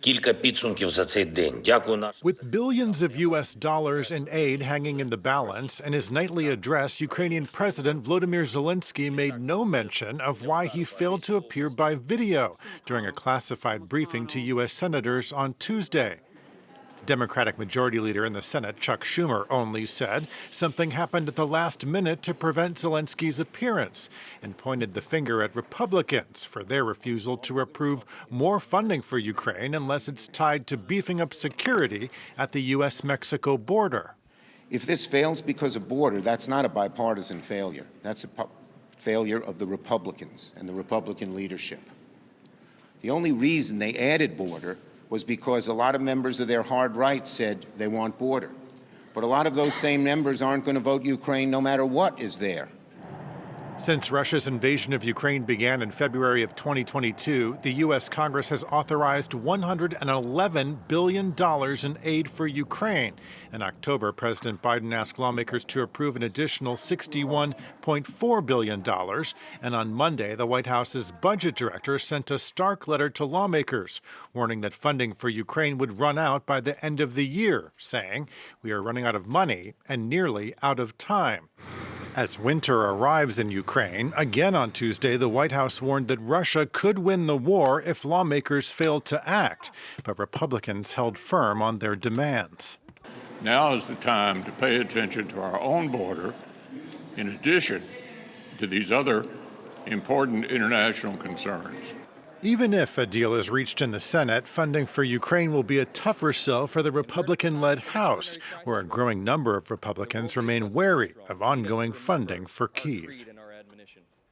Кілька підсумків за цей день. Дякую нашим. With billions of U.S. dollars in aid hanging in the balance, in his nightly address, Ukrainian President Volodymyr Zelensky made no mention of why he failed to appear by video during a classified briefing to U.S. senators on Tuesday. The Democratic Majority Leader in the Senate, Chuck Schumer, only said something happened at the last minute to prevent Zelensky's appearance and pointed the finger at Republicans for their refusal to approve more funding for Ukraine unless it's tied to beefing up security at the U.S.-Mexico border. If this fails because of border, that's not a bipartisan failure. That's a failure of the Republicans and the Republican leadership. The only reason they added border was because a lot of members of their hard right said they want border. But a lot of those same members aren't going to vote Ukraine no matter what is there. Since Russia's invasion of Ukraine began in February of 2022, the U.S. Congress has authorized $111 billion in aid for Ukraine. In October, President Biden asked lawmakers to approve an additional $61.4 billion. And on Monday, the White House's budget director sent a stark letter to lawmakers, warning that funding for Ukraine would run out by the end of the year, saying, "We are running out of money and nearly out of time." As winter arrives in Ukraine, again on Tuesday, the White House warned that Russia could win the war if lawmakers failed to act, but Republicans held firm on their demands. Now is the time to pay attention to our own border, in addition to these other important international concerns. Even if a deal is reached in the Senate, funding for Ukraine will be a tougher sell for the Republican-led House, where a growing number of Republicans remain wary of ongoing funding for Kyiv.